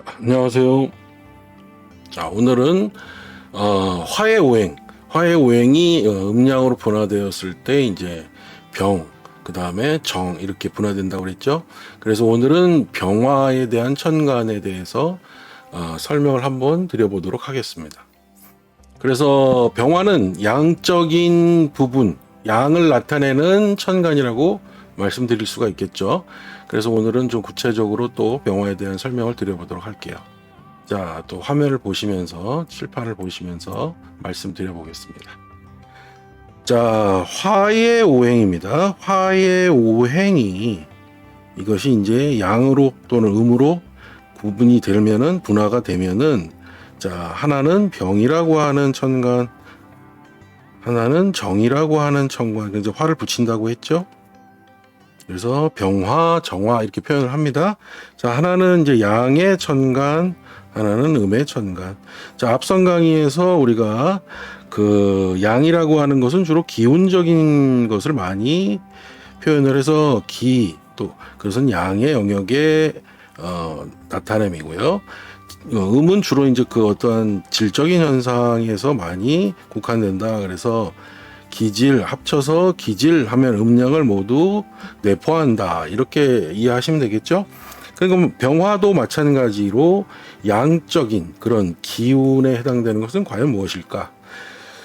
안녕하세요. 자, 오늘은 화해오행, 화해오행이 음양으로 분화되었을 때 이제 병, 그 다음에 정 이렇게 분화된다고 그랬죠. 그래서 오늘은 병화에 대한 천간에 대해서 설명을 한번 드려보도록 하겠습니다. 그래서 병화는 양적인 부분, 양을 나타내는 천간이라고 말씀드릴 수가 있겠죠. 그래서 오늘은 좀 구체적으로 또 병화에 대한 설명을 드려보도록 할게요. 자, 또 화면을 보시면서 칠판을 보시면서 말씀드려 보겠습니다. 자, 화의 오행입니다. 화의 오행이 이것이 이제 양으로 또는 음으로 구분이 되면은 분화가 되면은 자, 하나는 병이라고 하는 천간, 하나는 정이라고 하는 천간. 그래서 화를 붙인다고 했죠. 그래서 병화, 정화 이렇게 표현을 합니다. 자, 하나는 이제 양의 천간, 하나는 음의 천간. 자, 앞선 강의에서 우리가 그 양이라고 하는 것은 주로 기운적인 것을 많이 표현을 해서 또 그것은 양의 영역의 나타냄이고요. 음은 주로 이제 그 어떠한 질적인 현상에서 많이 국한된다. 그래서 기질 합쳐서 기질 하면 음양을 모두 내포한다 이렇게 이해하시면 되겠죠. 그러니까 병화도 마찬가지로 양적인 그런 기운에 해당되는 것은 과연 무엇일까?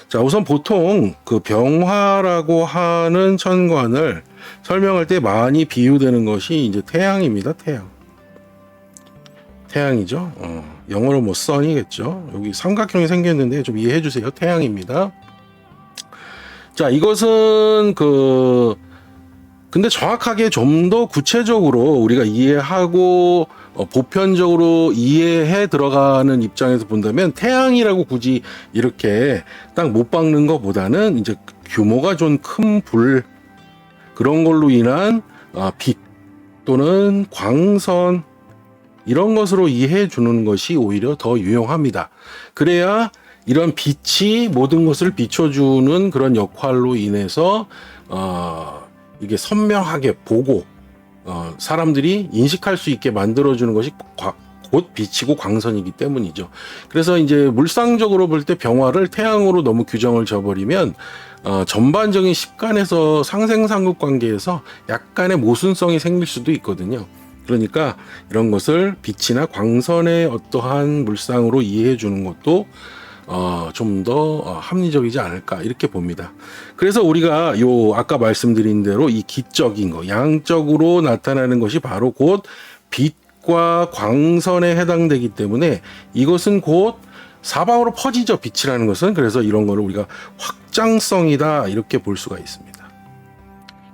자, 우선 보통 그 병화라고 하는 천간을 설명할 때 많이 비유되는 것이 이제 태양입니다. 태양이죠. 영어로 뭐 sun이겠죠. 여기 삼각형이 생겼는데 좀 이해해 주세요. 태양입니다. 자, 이것은 근데 정확하게 좀 더 구체적으로 우리가 이해하고 보편적으로 이해해 들어가는 입장에서 본다면 태양이라고 굳이 이렇게 딱 못 박는 것보다는 이제 규모가 좀 큰 불, 그런 걸로 인한 빛 또는 광선 이런 것으로 이해해 주는 것이 오히려 더 유용합니다. 그래야 이런 빛이 모든 것을 비춰주는 그런 역할로 인해서 이게 선명하게 보고 사람들이 인식할 수 있게 만들어주는 것이 곧 빛이고 광선이기 때문이죠. 그래서 이제 물상적으로 볼 때 병화를 태양으로 너무 규정을 져버리면 전반적인 식간에서 상생상극 관계에서 약간의 모순성이 생길 수도 있거든요. 그러니까 이런 것을 빛이나 광선의 어떠한 물상으로 이해해 주는 것도 좀 더 합리적이지 않을까 이렇게 봅니다. 그래서 우리가 아까 말씀드린 대로 이 기적인 거, 양적으로 나타나는 것이 바로 곧 빛과 광선에 해당되기 때문에 이것은 곧 사방으로 퍼지죠. 빛이라는 것은. 그래서 이런 거를 우리가 확장성이다 이렇게 볼 수가 있습니다.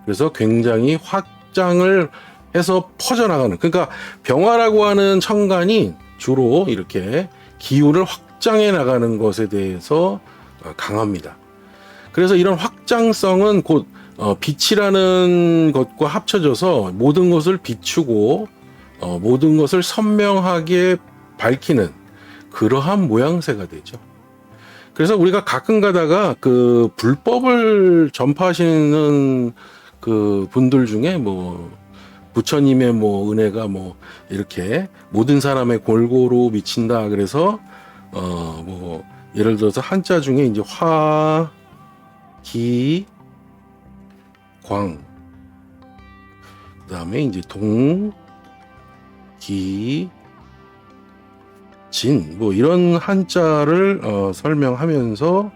그래서 굉장히 확장을 해서 퍼져나가는, 그러니까 병화라고 하는 천간이 주로 이렇게 기운을 확장해 나가는 것에 대해서 강합니다. 그래서 이런 확장성은 곧 빛이라는 것과 합쳐져서 모든 것을 비추고 모든 것을 선명하게 밝히는 그러한 모양새가 되죠. 그래서 우리가 가끔 가다가 그 불법을 전파하시는 그 분들 중에 부처님의 은혜가 이렇게 모든 사람의 골고루 미친다. 그래서 예를 들어서 한자 중에 이제 화, 기, 광, 그다음에 이제 동, 기, 진 이런 한자를 설명하면서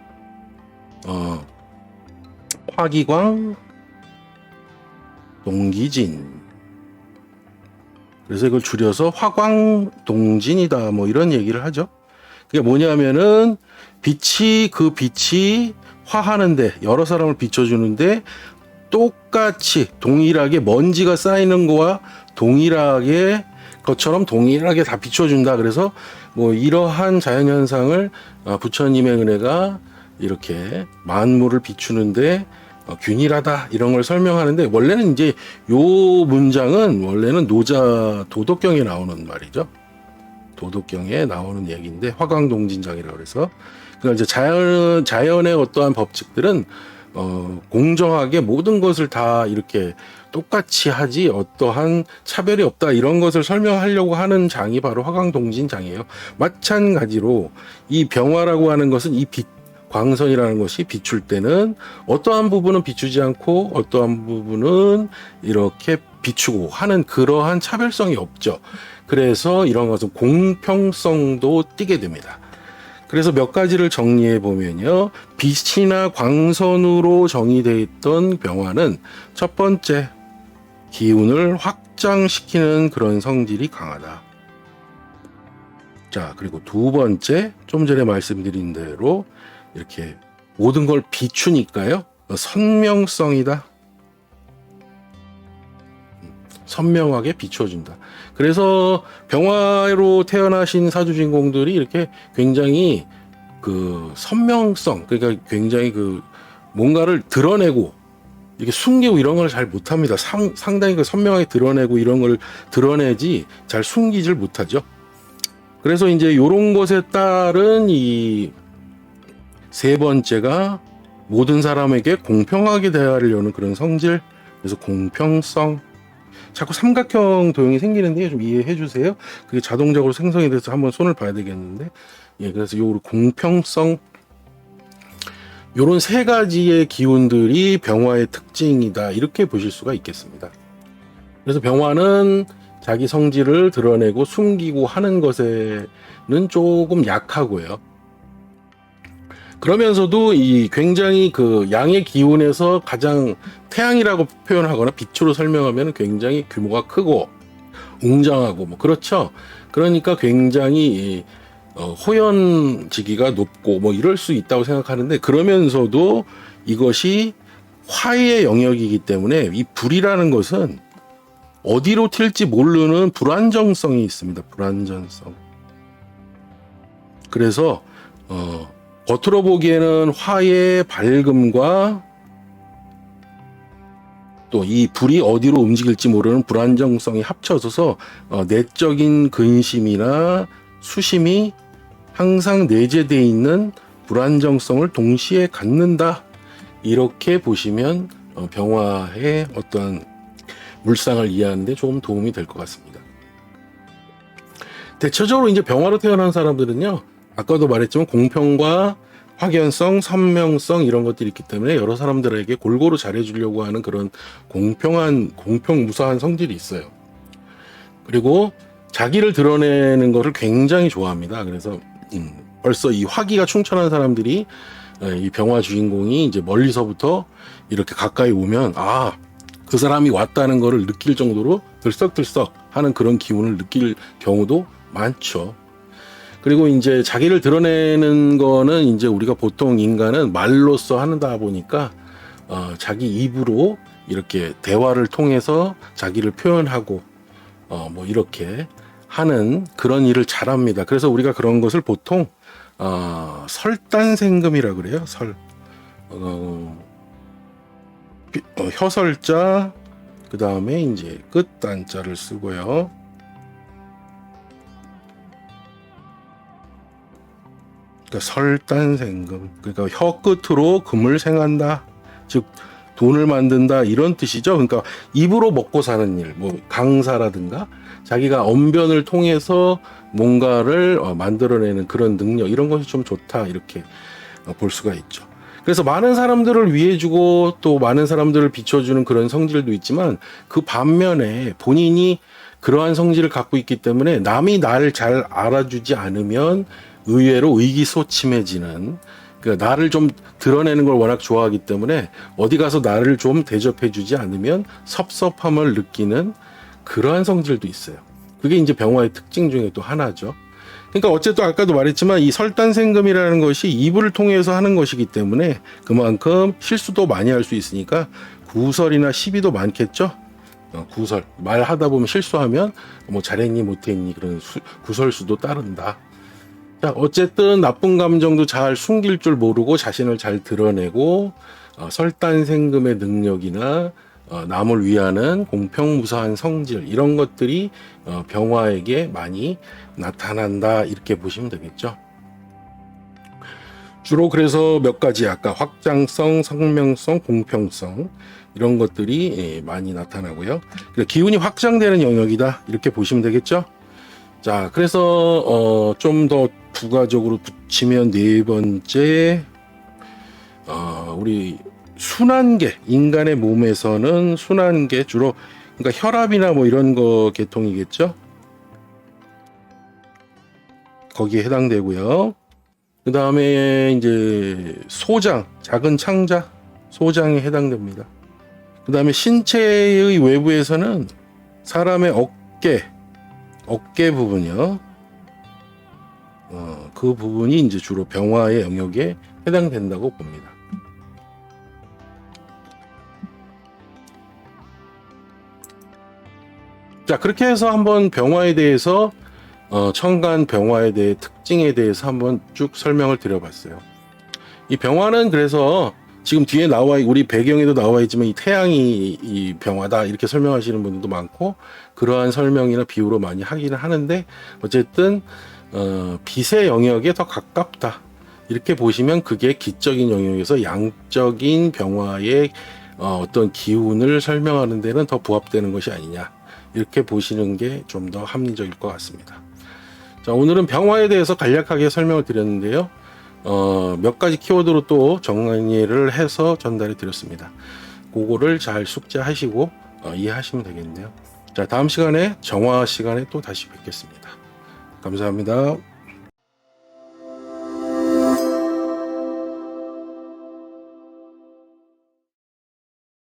화기광, 동기진. 그래서 이걸 줄여서 화광동진이다 이런 얘기를 하죠. 그게 뭐냐면은 빛이 화하는데 여러 사람을 비춰주는데 똑같이 동일하게 먼지가 쌓이는 거와 동일하게 것처럼 동일하게 다 비춰준다. 그래서 이러한 자연현상을 부처님의 은혜가 이렇게 만물을 비추는데 균일하다 이런 걸 설명하는데, 원래는 이제 요 문장은 원래는 노자 도덕경에 나오는 말이죠. 도덕경에 나오는 얘기인데 화광동진장이라고 그래서 그러니까 이제 자연의 어떠한 법칙들은 공정하게 모든 것을 다 이렇게 똑같이 하지 어떠한 차별이 없다 이런 것을 설명하려고 하는 장이 바로 화강동진장이에요. 마찬가지로 이 병화라고 하는 것은 이 광선이라는 것이 비출 때는 어떠한 부분은 비추지 않고 어떠한 부분은 이렇게 비추고 하는 그러한 차별성이 없죠. 그래서 이런 것은 공평성도 띠게 됩니다. 그래서 몇 가지를 정리해 보면요. 빛이나 광선으로 정의되어 있던 병화는 첫 번째, 기운을 확장시키는 그런 성질이 강하다. 자, 그리고 두 번째, 좀 전에 말씀드린 대로 이렇게 모든 걸 비추니까요. 선명성이다. 선명하게 비춰준다. 그래서 병화로 태어나신 사주 주인공들이 이렇게 굉장히 그 선명성, 그러니까 굉장히 그 뭔가를 드러내고 이렇게 숨기고 이런 걸 잘 못합니다. 상당히 그 선명하게 드러내고 이런 걸 드러내지 잘 숨기질 못하죠. 그래서 이제 이런 것에 따른 이 세 번째가 모든 사람에게 공평하게 대화를 여는 그런 성질, 그래서 공평성. 자꾸 삼각형 도형이 생기는데 좀 이해해 주세요. 그게 자동적으로 생성이 돼서 한번 손을 봐야 되겠는데, 예, 그래서 요 공평성, 요런 세 가지의 기운들이 병화의 특징이다 이렇게 보실 수가 있겠습니다. 그래서 병화는 자기 성질을 드러내고 숨기고 하는 것에는 조금 약하고요. 그러면서도 이 굉장히 그 양의 기운에서 가장 태양이라고 표현하거나 빛으로 설명하면 굉장히 규모가 크고 웅장하고 뭐 그렇죠. 그러니까 굉장히 호연지기가 높고 뭐 이럴 수 있다고 생각하는데, 그러면서도 이것이 화의 영역이기 때문에 이 불이라는 것은 어디로 튈지 모르는 불안정성이 있습니다. 불안정성. 그래서 겉으로 보기에는 화의 밝음과 또 이 불이 어디로 움직일지 모르는 불안정성이 합쳐져서 내적인 근심이나 수심이 항상 내재되어 있는 불안정성을 동시에 갖는다. 이렇게 보시면 병화의 어떤 물상을 이해하는 데 조금 도움이 될 것 같습니다. 대체적으로 이제 병화로 태어난 사람들은요, 아까도 말했지만 공평과 확연성, 선명성 이런 것들이 있기 때문에 여러 사람들에게 골고루 잘해주려고 하는 그런 공평무사한 성질이 있어요. 그리고 자기를 드러내는 것을 굉장히 좋아합니다. 그래서 벌써 이 화기가 충천한 사람들이 이 병화 주인공이 이제 멀리서부터 이렇게 가까이 오면 그 사람이 왔다는 것을 느낄 정도로 들썩들썩 하는 그런 기운을 느낄 경우도 많죠. 그리고 이제 자기를 드러내는 거는 이제 우리가 보통 인간은 말로써 하다 보니까 자기 입으로 이렇게 대화를 통해서 자기를 표현하고 뭐 이렇게 하는 그런 일을 잘합니다. 그래서 우리가 그런 것을 보통 설단생금이라 그래요. 혀설자, 그 다음에 이제 끝단자를 쓰고요. 그러니까 설단생금, 그러니까 혀 끝으로 금을 생한다, 즉 돈을 만든다 이런 뜻이죠. 그러니까 입으로 먹고 사는 일, 뭐 강사라든가 자기가 언변을 통해서 뭔가를 만들어내는 그런 능력, 이런 것이 좀 좋다 이렇게 볼 수가 있죠. 그래서 많은 사람들을 위해주고 또 많은 사람들을 비춰주는 그런 성질도 있지만, 그 반면에 본인이 그러한 성질을 갖고 있기 때문에 남이 나를 잘 알아주지 않으면 의외로 의기소침해지는, 그러니까 나를 좀 드러내는 걸 워낙 좋아하기 때문에 어디 가서 나를 좀 대접해주지 않으면 섭섭함을 느끼는 그러한 성질도 있어요. 그게 이제 병화의 특징 중에 또 하나죠. 그러니까 어쨌든 아까도 말했지만 이 설단생금이라는 것이 입을 통해서 하는 것이기 때문에 그만큼 실수도 많이 할 수 있으니까 구설이나 시비도 많겠죠. 구설, 말하다 보면 실수하면 뭐 잘했니 못했니 그런 구설수도 따른다. 자, 어쨌든 나쁜 감정도 잘 숨길 줄 모르고 자신을 잘 드러내고 설단생금의 능력이나 남을 위하는 공평무사한 성질, 이런 것들이 병화에게 많이 나타난다 이렇게 보시면 되겠죠. 주로 그래서 몇 가지 아까 확장성, 성명성, 공평성 이런 것들이 많이 나타나고요. 기운이 확장되는 영역이다 이렇게 보시면 되겠죠. 자, 그래서 좀 더 부가적으로 붙이면 네 번째 우리 순환계, 인간의 몸에서는 순환계 주로 그러니까 혈압이나 뭐 이런 거 계통이겠죠. 거기에 해당되고요. 그 다음에 이제 소장, 작은 창자, 소장에 해당됩니다. 그 다음에 신체의 외부에서는 사람의 어깨 부분이요. 그 부분이 이제 주로 병화의 영역에 해당된다고 봅니다. 자, 그렇게 해서 한번 병화에 대해서 천간 병화에 대해 특징에 대해서 한번 쭉 설명을 드려봤어요. 이 병화는 그래서 지금 뒤에 우리 배경에도 나와 있지만 이 태양이 이 병화다 이렇게 설명하시는 분들도 많고 그러한 설명이나 비유로 많이 하기는 하는데 어쨌든 빛의 영역에 더 가깝다 이렇게 보시면 그게 기적인 영역에서 양적인 병화의 어떤 기운을 설명하는 데는 더 부합되는 것이 아니냐 이렇게 보시는 게 좀 더 합리적일 것 같습니다. 자, 오늘은 병화에 대해서 간략하게 설명을 드렸는데요. 몇 가지 키워드로 또 정리를 해서 전달해 드렸습니다. 그거를 잘 숙지하시고 이해하시면 되겠네요. 자, 다음 시간에 정화 시간에 또 다시 뵙겠습니다. 감사합니다.